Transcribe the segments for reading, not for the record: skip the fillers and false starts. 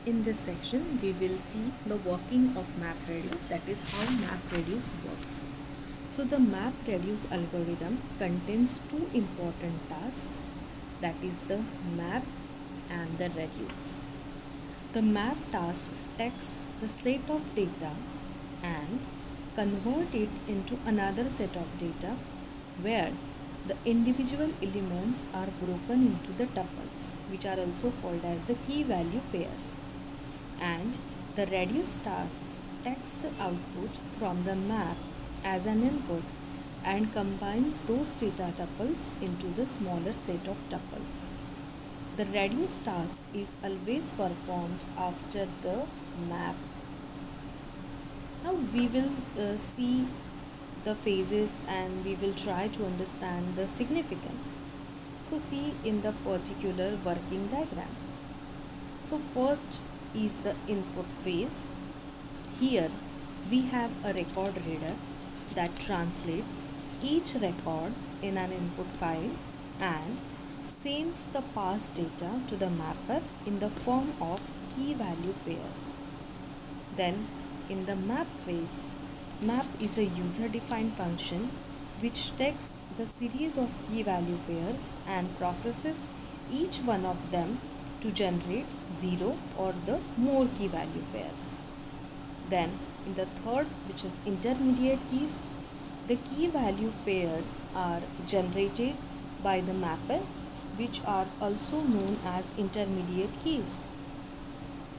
In this section, we will see the working of MapReduce, that is how MapReduce works. So the MapReduce algorithm contains two important tasks, that is the map and the reduce. The map task takes the set of data and convert it into another set of data where the individual elements are broken into the tuples, which are also called as the key value pairs. And the reduce task takes the output from the map as an input and combines those data tuples into the smaller set of tuples. The reduce task is always performed after the map. Now we will see the phases and we will try to understand the significance. So see in the particular working diagram. So first is the input phase. Here we have a record reader that translates each record in an input file and sends the past data to the mapper in the form of key value pairs. Then in the map phase, map is a user-defined function which takes the series of key value pairs and processes each one of them to generate 0 or the more key value pairs. Then in the third, which is intermediate keys, the key value pairs are generated by the mapper, which are also known as intermediate keys.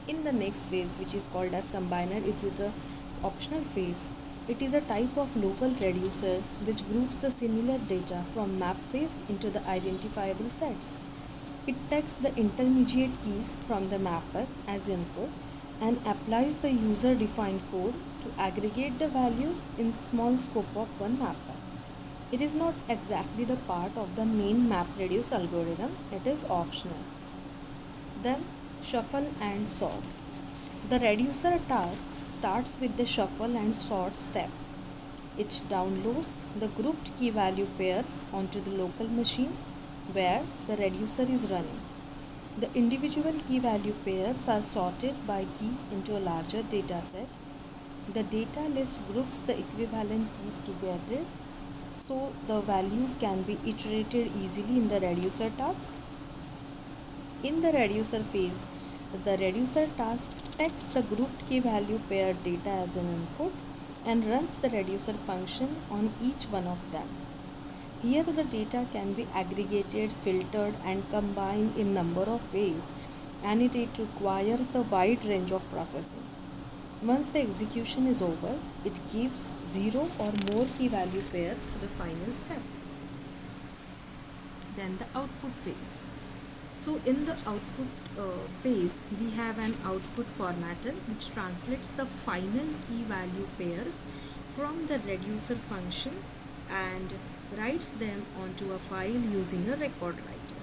In the next phase, which is called as combiner, is it a optional phase? It is a type of local reducer which groups the similar data from map phase into the identifiable sets. It takes the intermediate keys from the mapper as input and applies the user-defined code to aggregate the values in small scope of one mapper. It is not exactly the part of the main MapReduce algorithm, it is optional. Then shuffle and sort. The reducer task starts with the shuffle and sort step. It downloads the grouped key value pairs onto the local machine where the reducer is running. The individual key value pairs are sorted by key into a larger data set. The data list groups the equivalent keys together so the values can be iterated easily in the reducer task. In the reducer phase, the reducer task takes the grouped key value pair data as an input and runs the reducer function on each one of them. Here the data can be aggregated, filtered and combined in number of ways and it requires the wide range of processing. Once the execution is over, it gives 0 or more key value pairs to the final step. Then the output phase. So in the output phase, we have an output formatter which translates the final key value pairs from the reducer function and writes them onto a file using a record writer.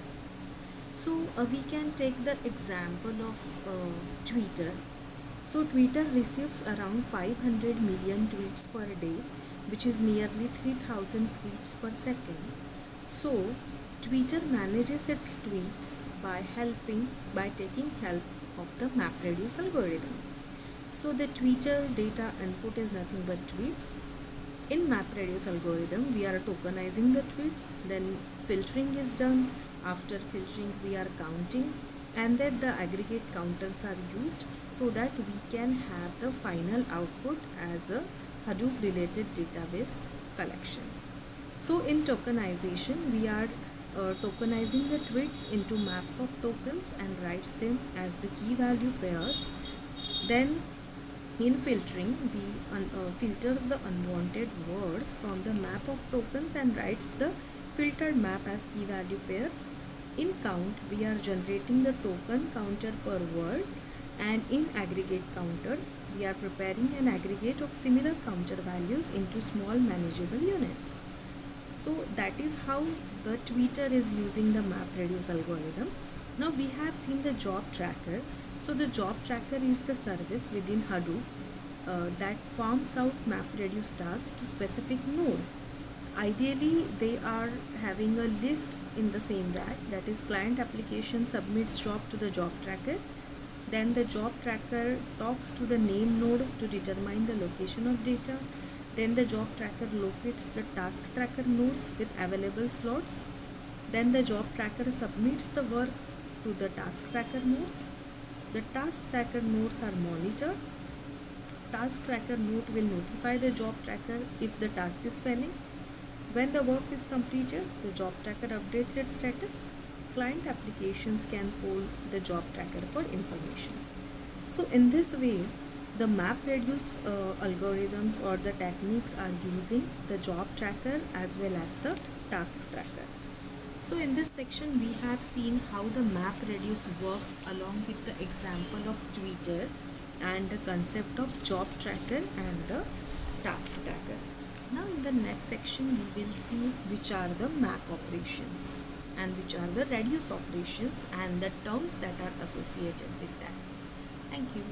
So we can take the example of Twitter. So Twitter receives around 500 million tweets per day, which is nearly 3000 tweets per second. So Twitter manages its tweets by taking help of the MapReduce algorithm. So the Twitter data input is nothing but tweets. In MapReduce algorithm, we are tokenizing the tweets, then filtering is done. After filtering, we are counting, and then the aggregate counters are used so that we can have the final output as a Hadoop related database collection. So in tokenization, we are tokenizing the tweets into maps of tokens and writes them as the key value pairs. Then in filtering, we filters the unwanted words from the map of tokens and writes the filtered map as key value pairs. In count, we are generating the token counter per word, and in aggregate counters, we are preparing an aggregate of similar counter values into small manageable units. So that is how the Twitter is using the MapReduce algorithm. Now we have seen the job tracker. So the job tracker is the service within Hadoop that farms out MapReduce tasks to specific nodes. Ideally, they are having a list in the same rack, that is client application submits job to the job tracker. Then the job tracker talks to the name node to determine the location of data. Then the job tracker locates the task tracker nodes with available slots. Then the job tracker submits the work to the task tracker nodes. The task tracker nodes are monitored. Task tracker node will notify the job tracker if the task is failing. When the work is completed, the job tracker updates its status. Client applications can poll the job tracker for information. So in this way, the MapReduce algorithms or the techniques are using the job tracker as well as the task tracker. So in this section, we have seen how the MapReduce works along with the example of Twitter and the concept of job tracker and the task tracker. Now in the next section, we will see which are the map operations and which are the reduce operations and the terms that are associated with that. Thank you.